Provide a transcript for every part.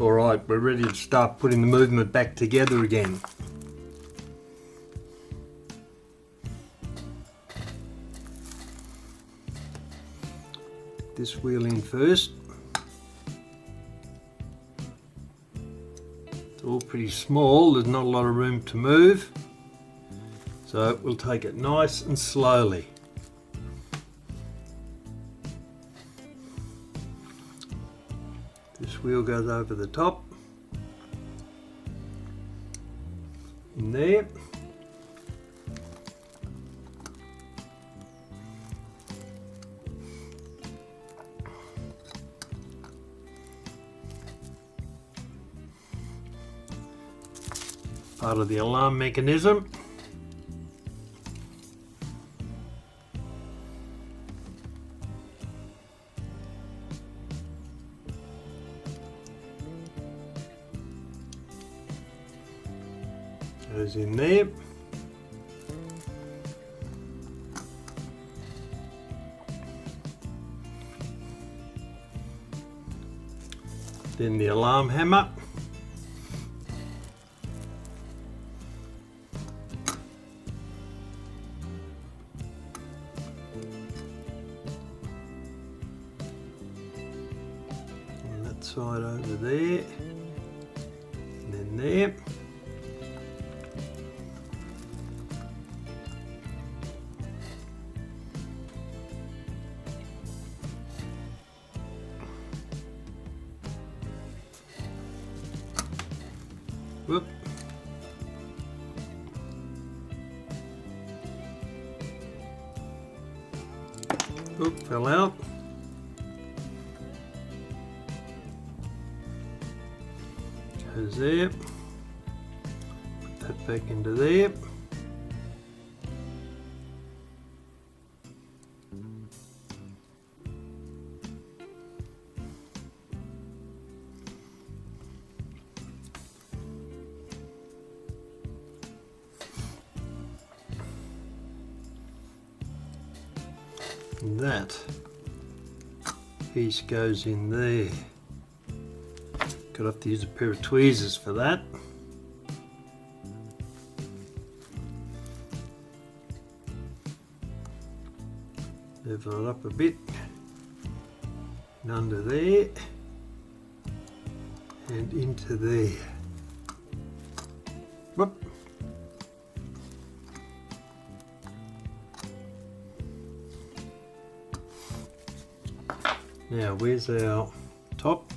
Alright, we're ready to start putting the movement back together again. This wheel in first. It's all pretty small, there's not a lot of room to move, so we'll take it nice and slowly. This wheel goes over the top, in there. Part of the alarm mechanism. Goes in there. Then the alarm hammer. And that side over there. And then there. Whoop. Oop, fell out. Goes there. Put that back into there. And that piece goes in there. Got to have to use a pair of tweezers for that. Level it up a bit. And under there. And into there. Whoop. Now where's our top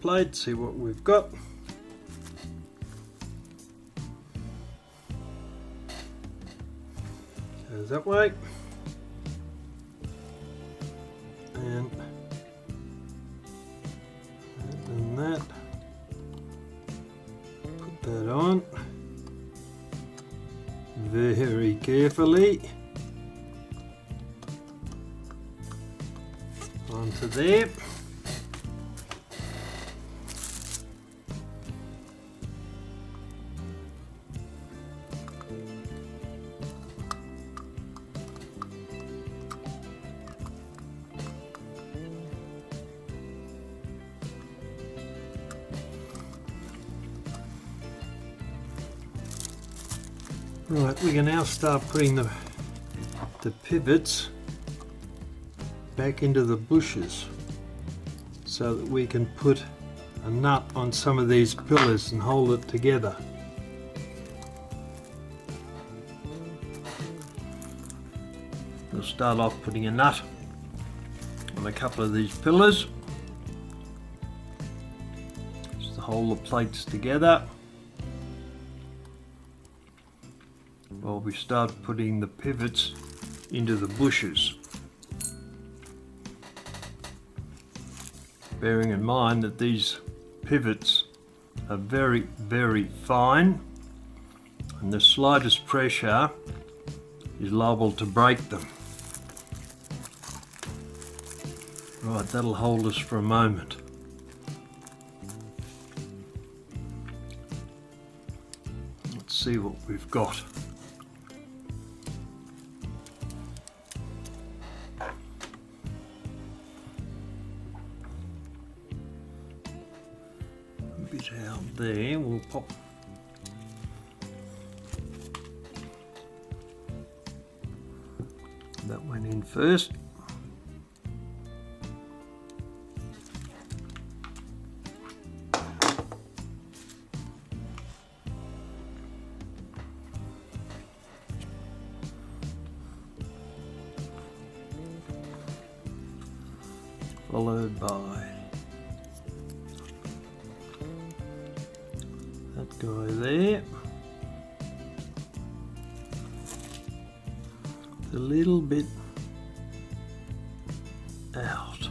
plate? See what we've got. Goes that way. And that. Put that on. Very carefully. Onto there. Right, we can now start putting the pivots back into the bushes so that we can put a nut on some of these pillars and hold it together. We'll start off putting a nut on a couple of these pillars just to hold the plates together while we start putting the pivots into the bushes. Bearing in mind that these pivots are very, very fine and the slightest pressure is liable to break them. Right, that'll hold us for a moment. Let's see what we've got. that out there. We'll pop that one in first. Followed by that guy there. A little bit out.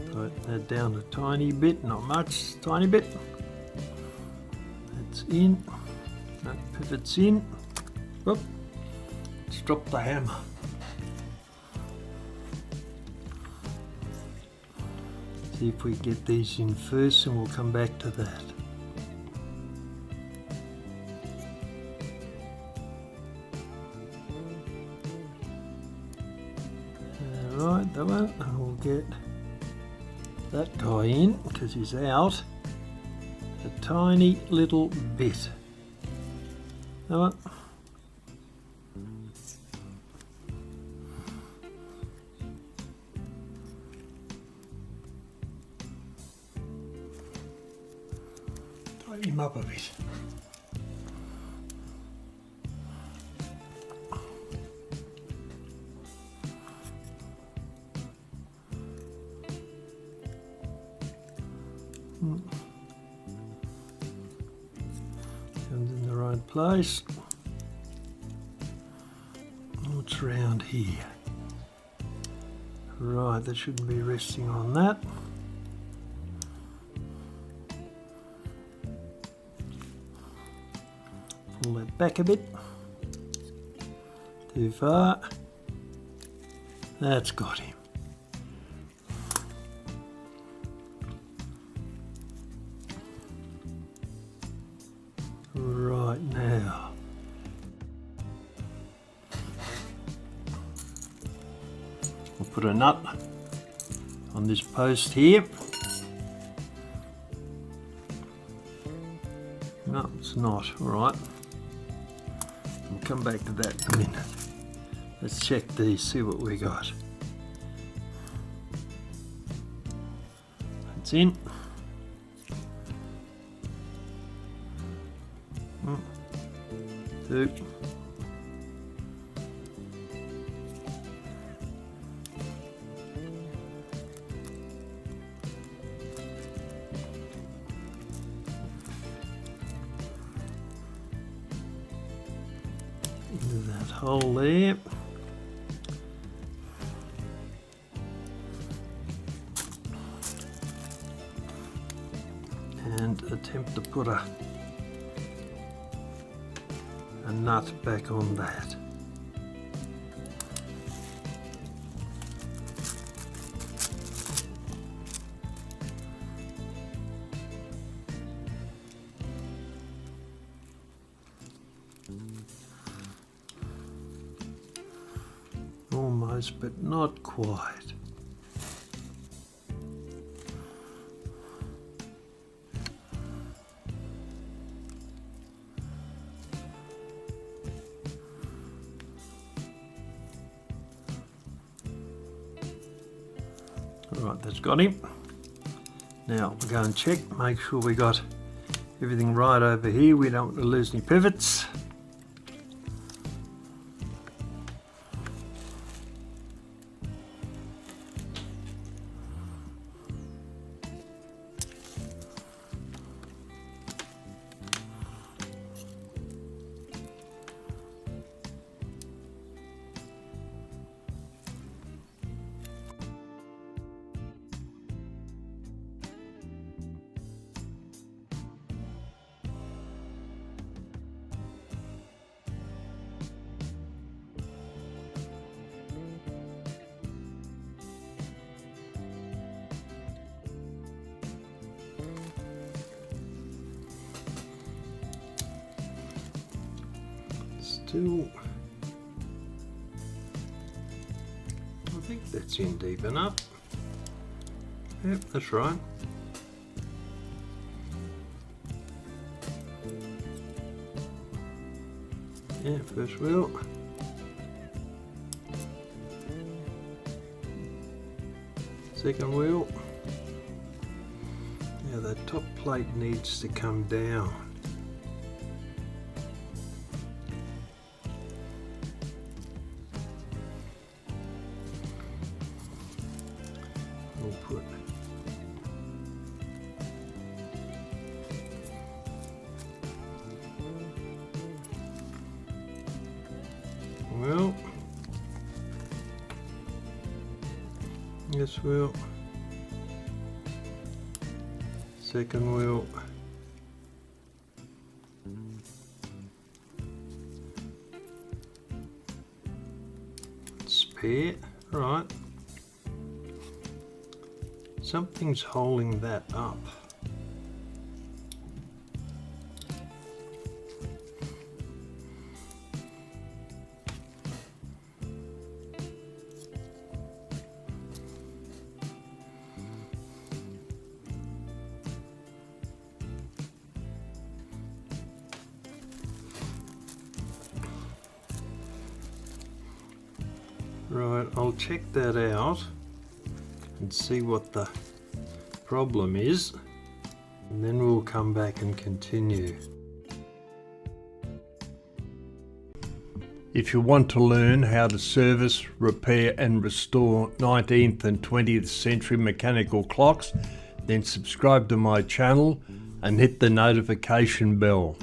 Tighten that down a tiny bit, not much, tiny bit. That's in. That pivot's in. Whoop. Let's drop the hammer. See if we get these in first and we'll come back to that. Alright, that one, and we'll get that guy in because he's out a tiny little bit. That one. Tighten him up a bit. Comes in the right place. What's round here? Right, that shouldn't be resting on that. Pull that back a bit. Too far. That's got him. Right now. We'll put a nut on this post here. No, it's not. All right. We'll come back to that in a minute. Let's check these, see what we got. It's in. Two. Into that hole there. And attempt to put a nut back on that. Almost, but not quite. Alright, that's got him. Now we'll go and check, make sure we got everything right over here. We don't want to lose any pivots. still. I think that's in deep enough. Yep, that's right. Yeah, first wheel. Second wheel. Now that top plate needs to come down. We'll put wheel. This wheel. Second wheel. Spare, right. Something's holding that up. Right, I'll check that out and see what the problem is, and then we'll come back and continue. If you want to learn how to service, repair and restore 19th and 20th century mechanical clocks, then subscribe to my channel and hit the notification bell.